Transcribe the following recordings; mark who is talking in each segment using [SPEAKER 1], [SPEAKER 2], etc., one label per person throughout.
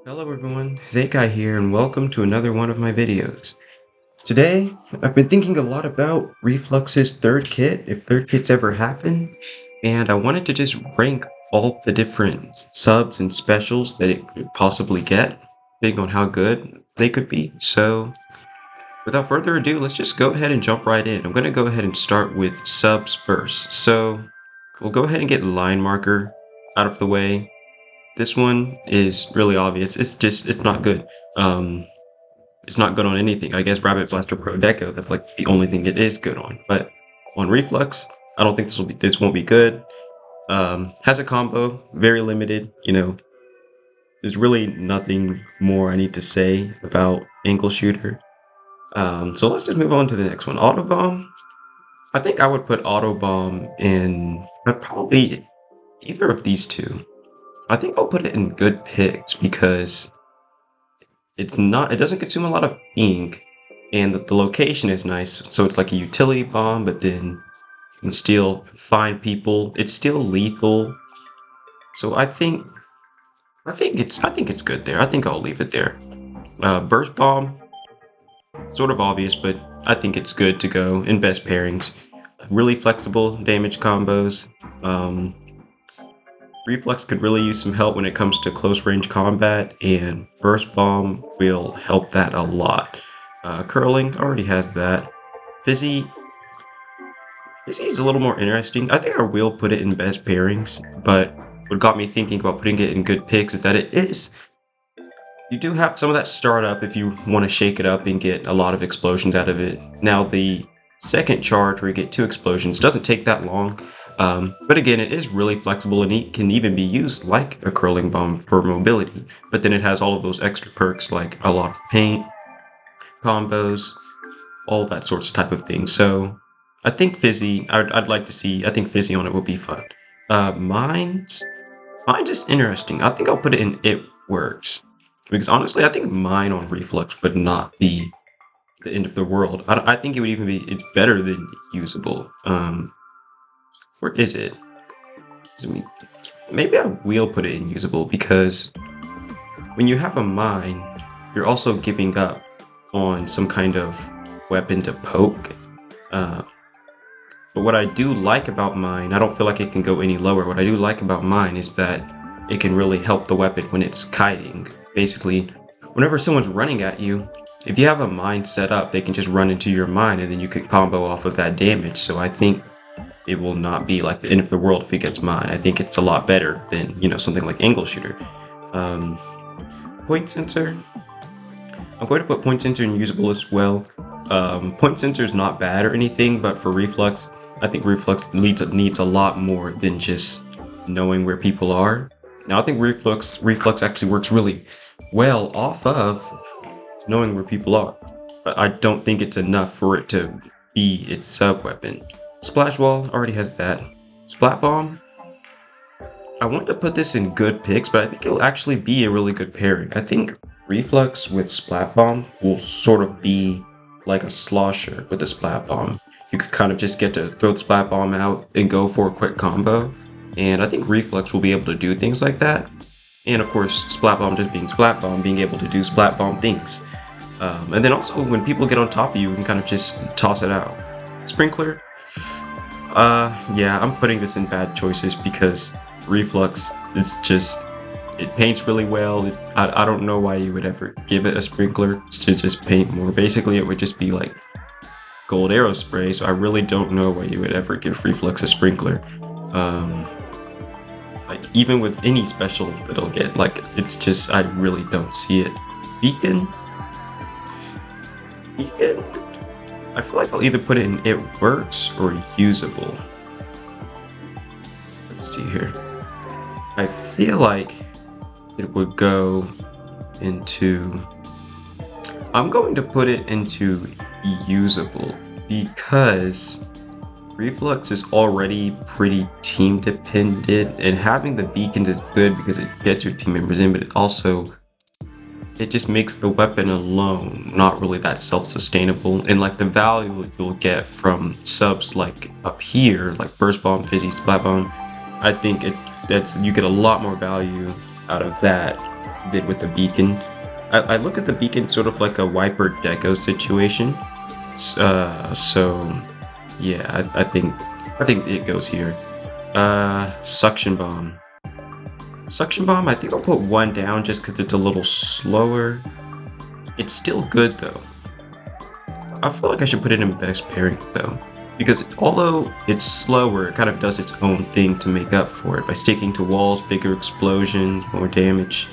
[SPEAKER 1] Hello everyone, Zakai here and welcome to another one of my videos. Today, I've been thinking a lot about REEF-LUX's third kit, if third kits ever happen, and I wanted to just rank all the different subs and specials that it could possibly get, depending on how good they could be. So, without further ado, let's just go ahead and jump right in. I'm going to go ahead and start with subs first. So, we'll go ahead and get line marker out of the way. This one is really obvious. It's not good. It's not good on anything. I guess Rabbit Blaster Pro Deco, that's like the only thing it is good on. But on REEF-LUX, I don't think this won't be good. Has a combo, very limited, there's really nothing more I need to say about Angle Shooter. So let's just move on to the next one. Autobomb. I think I would put Autobomb in probably either of these two. I think I'll put it in good picks because it doesn't consume a lot of ink, and the location is nice. So it's like a utility bomb, but then you can still find people. It's still lethal. So I think it's good there. I think I'll leave it there. Burst bomb, sort of obvious, but I think it's good to go in best pairings. Really flexible damage combos. REEF-LUX could really use some help when it comes to close range combat, and Burst Bomb will help that a lot. Curling already has that. Fizzy is a little more interesting. I think I will put it in best pairings, but what got me thinking about putting it in good picks is that you do have some of that startup if you want to shake it up and get a lot of explosions out of it. Now the second charge where you get 2 explosions doesn't take that long. But again, it is really flexible and it can even be used like a curling bomb for mobility. But then it has all of those extra perks like a lot of paint, combos, all that sorts of type of thing. So I think Fizzy, I'd like to see, I think Fizzy on it would be fun. Mine's just interesting. I think I'll put it in It Works. Because honestly, I think mine on REEF-LUX would not be the end of the world. I think it would even be, it's better than usable. Where is it? Maybe I will put it in usable because when you have a mine, you're also giving up on some kind of weapon to poke. But what I do like about mine, I don't feel like it can go any lower. What I do like about mine is that it can really help the weapon when it's kiting. Basically, whenever someone's running at you, if you have a mine set up, they can just run into your mine and then you can combo off of that damage. So I think it will not be like the end of the world if it gets mine. I think it's a lot better than, something like Angle Shooter. Point Sensor. I'm going to put Point Sensor in usable as well. Point Sensor is not bad or anything, but for REEF-LUX, I think REEF-LUX needs a lot more than just knowing where people are. Now, I think REEF-LUX actually works really well off of knowing where people are, but I don't think it's enough for it to be its sub-weapon. Splash Wall already has that. Splat Bomb. I want to put this in good picks, but I think it'll actually be a really good pairing. I think REEF-LUX with Splat Bomb will sort of be like a slosher with a Splat Bomb. You could kind of just get to throw the Splat Bomb out and go for a quick combo. And I think REEF-LUX will be able to do things like that. And of course, Splat Bomb just being Splat Bomb, being able to do Splat Bomb things. And then also when people get on top of you, you can kind of just toss it out. Sprinkler. Yeah, I'm putting this in bad choices because REEF-LUX, it paints really well. I don't know why you would ever give it a sprinkler to just paint more. Basically, it would just be like gold arrow spray, so I really don't know why you would ever give REEF-LUX a sprinkler. Like, even with any special that it'll get, like, it's just, I really don't see it. Beacon? I feel like I'll either put it in It Works or usable. Let's see here. I feel like it would go into... I'm going to put it into usable because REEF-LUX is already pretty team dependent, and having the beacons is good because it gets your team members in, but it just makes the weapon alone not really that self-sustainable, and like the value you'll get from subs like up here, like Burst Bomb, Fizzy, Splat Bomb, I think that you get a lot more value out of that did with the beacon. I look at the beacon sort of like a Wiper Deco situation. So yeah, I think it goes here. Suction Bomb. Suction Bomb, I think I'll put one down just because it's a little slower. It's still good though. I feel like I should put it in best pairing though, because although it's slower, it kind of does its own thing to make up for it by sticking to walls, bigger explosions, more damage.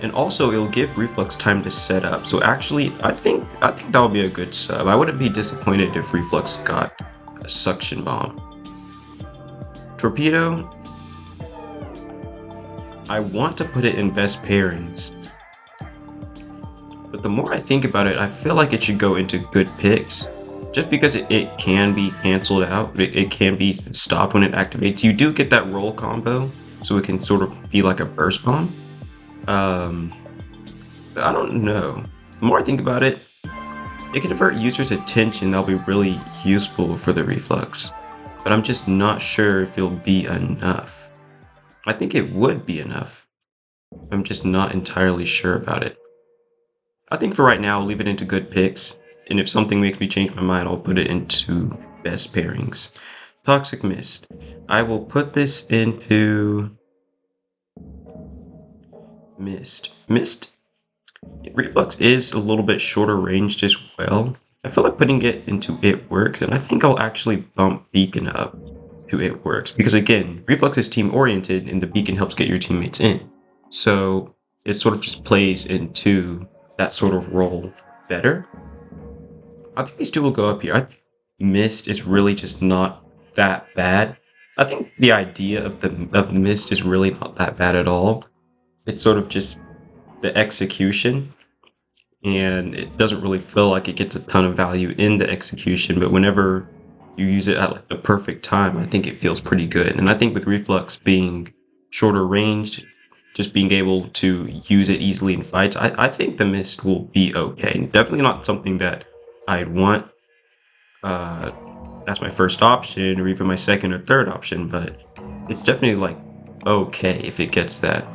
[SPEAKER 1] And also it'll give Reflux time to set up. So actually, I think that'll be a good sub. I wouldn't be disappointed if Reflux got a Suction Bomb. Torpedo, I want to put it in best pairings. But the more I think about it, I feel like it should go into good picks. Just because it can be canceled out, it can be stopped when it activates. You do get that roll combo, so it can sort of be like a burst bomb. I don't know. The more I think about it, it can divert users' attention. That'll be really useful for the Reflux. But I'm just not sure if it'll be enough. I think it would be enough. I'm just not entirely sure about it. I think for right now, I'll leave it into good picks. And if something makes me change my mind, I'll put it into best pairings. Toxic Mist. I will put this into Mist. Reflux is a little bit shorter ranged as well. I feel like putting it into It Works, and I think I'll actually bump Beacon up to It Works. Because again, Reflux is team oriented and the Beacon helps get your teammates in. So it sort of just plays into that sort of role better. I think these two will go up here. I think Mist is really just not that bad. I think the idea of Mist is really not that bad at all. It's sort of just the execution, and it doesn't really feel like it gets a ton of value in the execution, but whenever you use it at like the perfect time, I think it feels pretty good. And I think with Reflux being shorter ranged, just being able to use it easily in fights, I think the Mist will be okay. Definitely not something that I'd want that's my first option or even my second or third option, but it's definitely like okay if it gets that.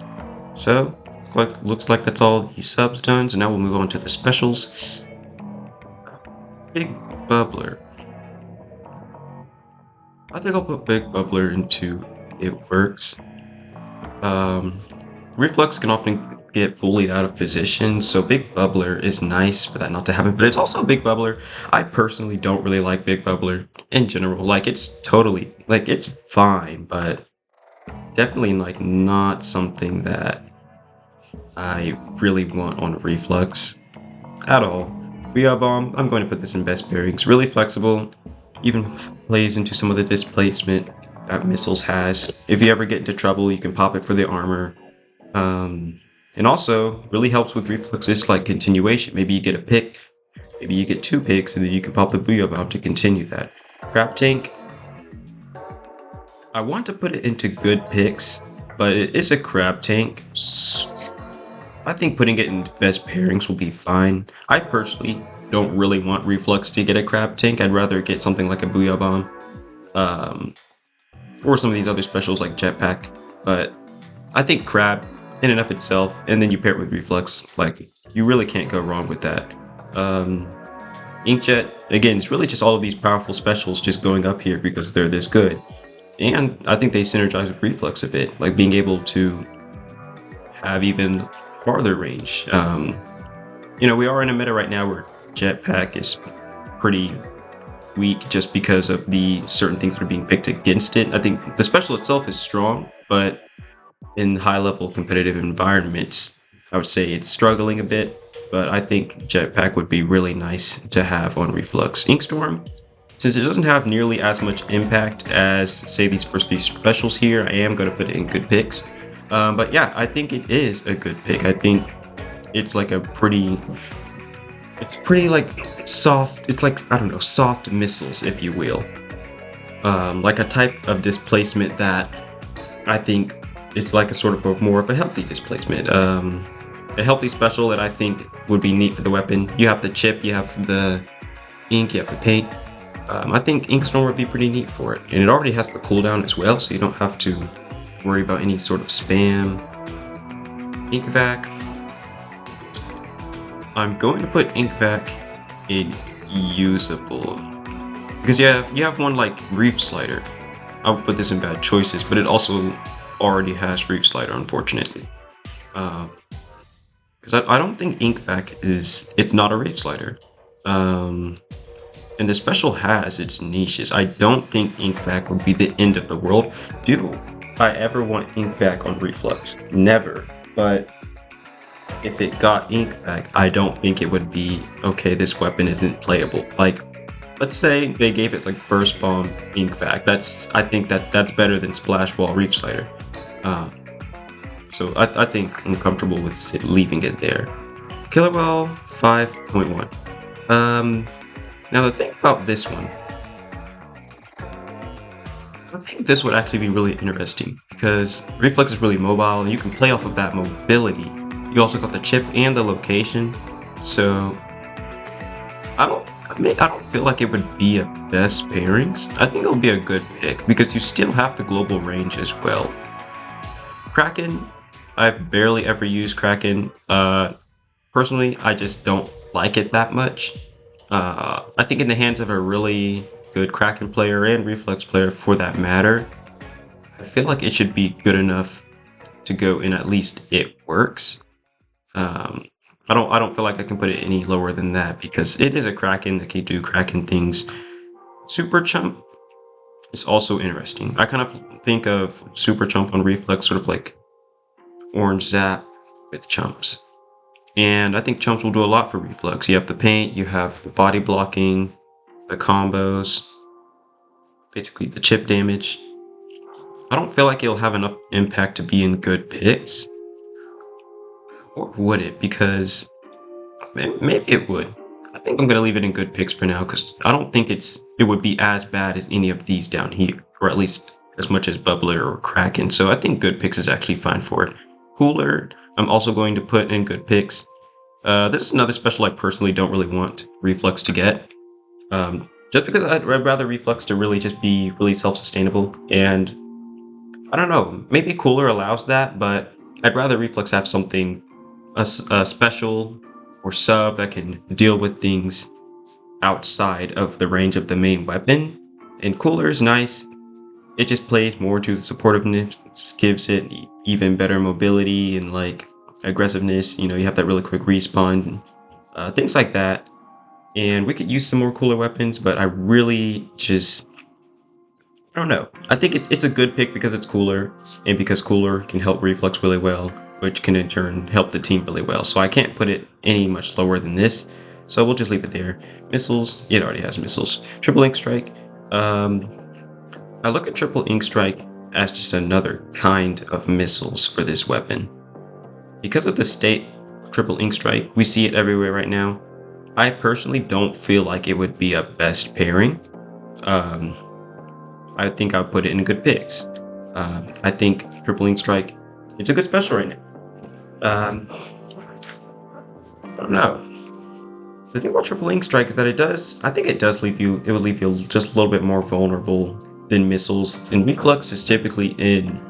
[SPEAKER 1] So looks like that's all the subs done. So now we'll move on to the specials. Big Bubbler. I think I'll put Big Bubbler into It Works. Reflux can often get bullied out of position, so Big Bubbler is nice for that not to happen, but it's also a Big Bubbler. I personally don't really like Big Bubbler in general. Like, it's totally, like, it's fine, but definitely, like, not something that I really want on Reflux at all. Booyah Bomb, I'm going to put this in best pairings. Really flexible, even plays into some of the displacement that Missiles has. If you ever get into trouble, you can pop it for the armor. And also really helps with Reflux's like continuation. Maybe you get a pick, maybe you get 2 picks, and then you can pop the Booyah Bomb to continue that. Crab Tank, I want to put it into good picks, but it is a Crab Tank. I think putting it in best pairings will be fine. I personally don't really want Reflux to get a Crab Tank. I'd rather get something like a Booyah Bomb, or some of these other specials like Jetpack. But I think Crab in and of itself, and then you pair it with Reflux, like, you really can't go wrong with that. Inkjet, again, it's really just all of these powerful specials just going up here because they're this good. And I think they synergize with Reflux a bit, like being able to have even farther range. You know, we are in a meta right now where Jetpack is pretty weak just because of the certain things that are being picked against it. I think the special itself is strong, but in high-level competitive environments, I would say it's struggling a bit, but I think Jetpack would be really nice to have on Reflux. Inkstorm, since it doesn't have nearly as much impact as, say, these first 3 specials here, I am going to put it in good picks. But yeah, I think it is a good pick. I think it's like it's pretty like soft, it's like, I don't know, soft missiles, if you will. Like a type of displacement that I think it's like a sort of more of a healthy displacement. A healthy special that I think would be neat for the weapon. You have the chip, you have the ink, you have the paint. I think Inkstorm would be pretty neat for it. And it already has the cooldown as well, so you don't have to worry about any sort of spam. Ink Vac. I'm going to put Ink Vac in usable. Because you have one like Reef Slider. I would put this in bad choices, but it also already has Reef Slider, unfortunately. Because I don't think Ink Vac it's not a Reef Slider. And the special has its niches. I don't think Ink Vac would be the end of the world. Do I ever want Ink Vac on REEF-LUX? Never. But if it got Ink Vac, I don't think it would be, okay, this weapon isn't playable. Like, let's say they gave it like Burst Bomb Ink Vac. I think that's better than Splash Wall Reef Slider. So I think I'm comfortable with leaving it there. Killer Whale 5.1. Now the thing about this one, I think this would actually be really interesting because REEF-LUX is really mobile and you can play off of that mobility. You also got the chip and the location, so I don't feel like it would be a best pairings. I think it would be a good pick because you still have the global range as well. Kraken, I've barely ever used Kraken. Personally, I just don't like it that much. I think in the hands of a really good Kraken player and REEF-LUX player for that matter, I feel like it should be good enough to go in at least it works. I don't feel like I can put it any lower than that because it is a Kraken that can do Kraken things. Super Chump is also interesting. I kind of think of Super Chump on REEF-LUX sort of like Orange Zap with Chumps. And I think Chumps will do a lot for REEF-LUX. You have the paint, you have the body blocking, the combos, basically the chip damage. I don't feel like it'll have enough impact to be in good picks. Or would it? Because maybe it would. I think I'm going to leave it in good picks for now because I don't think it would be as bad as any of these down here. Or at least as much as Bubbler or Kraken. So I think good picks is actually fine for it. Cooler, I'm also going to put in good picks. This is another special I personally don't really want REEF-LUX to get. Just because I'd rather REEF-LUX to really just be really self-sustainable. And I don't know, maybe Cooler allows that, but I'd rather REEF-LUX have something, a special or sub that can deal with things outside of the range of the main weapon. And Cooler is nice. It just plays more to the supportiveness, gives it even better mobility and like aggressiveness. You know, you have that really quick respawn, things like that. And we could use some more Cooler weapons, but I really just, I don't know. I think it's a good pick because it's Cooler and because Cooler can help REEF-LUX really well, which can in turn help the team really well. So I can't put it any much lower than this. So we'll just leave it there. Missiles, it already has missiles. Triple Ink Strike. I look at Triple Ink Strike as just another kind of missiles for this weapon. Because of the state of Triple Ink Strike, we see it everywhere right now. I personally don't feel like it would be a best pairing. I think I would put it in good picks. I think Triple Ink Strike, it's a good special right now. I don't know. The thing about Triple Ink Strike is that I think it would leave you just a little bit more vulnerable than missiles. And REEF-LUX is typically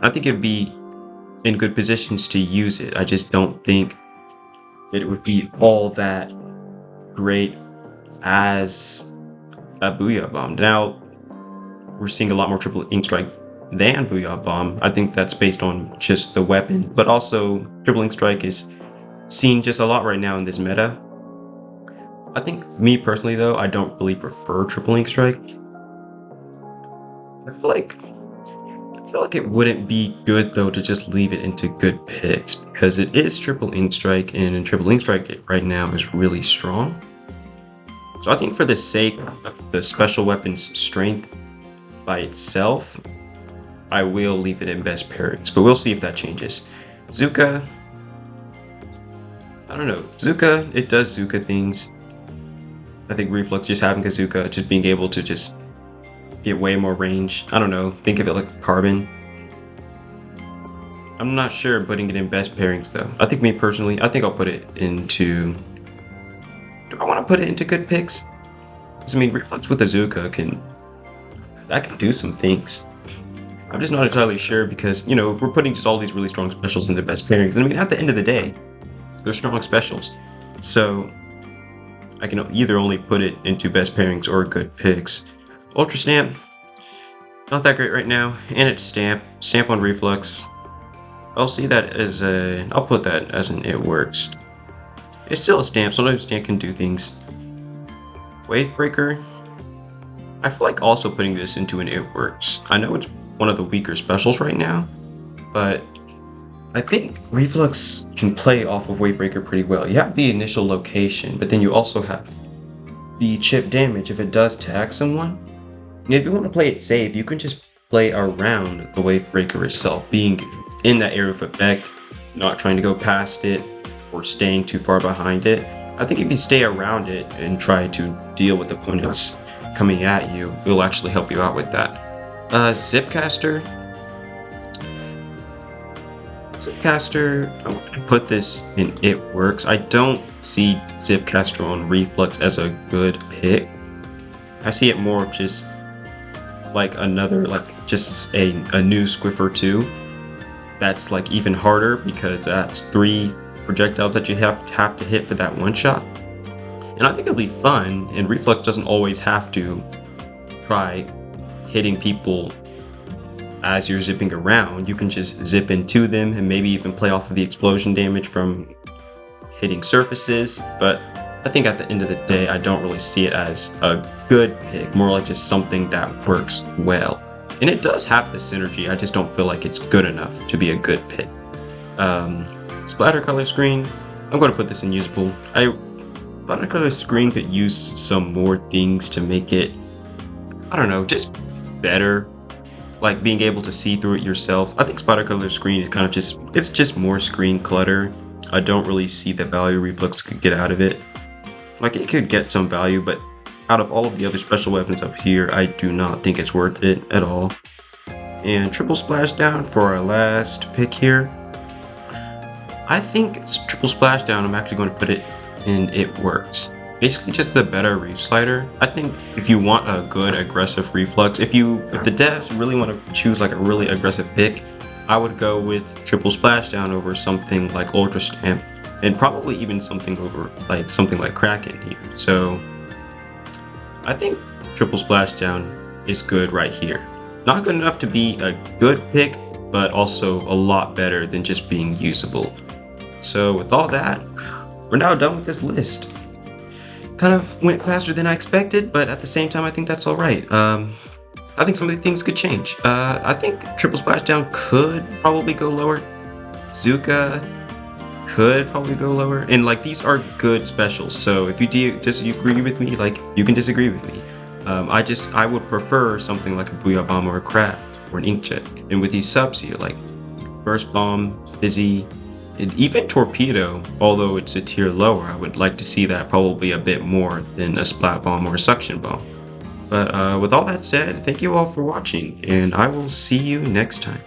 [SPEAKER 1] I think it'd be in good positions to use it. I just don't think that it would be all that great as a Booyah Bomb. Now, we're seeing a lot more Triple Ink Strike than Booyah Bomb. I think that's based on just the weapon, but also Triple Ink Strike is seen just a lot right now in this meta. I think, me personally though, I don't really prefer Triple Ink Strike. I feel like it wouldn't be good though to just leave it into good picks because it is Triple Ink Strike and Triple Ink Strike right now is really strong. So I think for the sake of the special weapon's strength by itself, I will leave it in best pairings, but we'll see if that changes. Zuka, I don't know. Zuka, it does Zuka things. I think REEF-LUX just having a Zuka, just being able to just get way more range. I don't know. Think of it like Carbon. I'm not sure putting it in best pairings though. I think me personally, I think I'll put it into... Do I want to put it into good picks? Because I mean, REEF-LUX with a Zuka can do some things. I'm just not entirely sure because, you know, we're putting just all these really strong specials into best pairings. And I mean, at the end of the day, they're strong specials. So I can either only put it into best pairings or good picks. Ultra Stamp, not that great right now. And it's Stamp on Reflux. I'll see that as I'll put that as an it works. It's still a Stamp, sometimes Stamp can do things. Wave Breaker, I feel like also putting this into an it works. I know it's one of the weaker specials right now, but I think Reflux can play off of Wave Breaker pretty well. You have the initial location, but then you also have the chip damage if it does tag someone. And if you want to play it safe, you can just play around the Wave Breaker itself, being in that area of effect, not trying to go past it or staying too far behind it. I think if you stay around it and try to deal with opponents coming at you, it'll actually help you out with that. Zipcaster, I want to put this in it works. I don't see Zipcaster on Reflux as a good pick. I see it more of just like another, like just a new Squiffer 2 that's like even harder because that's 3 projectiles that you have to hit for that one shot. And I think it'll be fun, and Reflux doesn't always have to try hitting people as you're zipping around. You can just zip into them and maybe even play off of the explosion damage from hitting surfaces. But I think at the end of the day, I don't really see it as a good pick, more like just something that works well. And it does have the synergy, I just don't feel like it's good enough to be a good pick. Splatter color screen, I'm going to put this in usable. Splatter color screen could use some more things to make it, I don't know, just better. Like being able to see through it yourself. I think splatter color screen is kind of it's just more screen clutter. I don't really see the value Reflux could get out of it. Like it could get some value, but out of all of the other special weapons up here, I do not think it's worth it at all. And triple splashdown for our last pick here. I think it's triple splashdown. I'm actually going to put it in it works. Basically just the better Reef Slider. I think if you want a good aggressive Reflux, if the devs really want to choose like a really aggressive pick, I would go with triple splashdown over something like Ultra Stamp, and probably even something like Kraken here. So I think triple splashdown is good right here. Not good enough to be a good pick, but also a lot better than just being usable. So with all that, we're now done with this list. Kind of went faster than I expected, but at the same time, I think that's all right. I think some of the things could change. I think triple splashdown could probably go lower. Zuka could probably go lower. And like these are good specials, so if you disagree with me, like you can disagree with me. I would prefer something like a Booyah Bomb or a Crab or an Inkjet. And with these subs here, like Burst Bomb, Fizzy, and even Torpedo, although it's a tier lower, I would like to see that probably a bit more than a Splat Bomb or a Suction Bomb. But with all that said, thank you all for watching, and I will see you next time.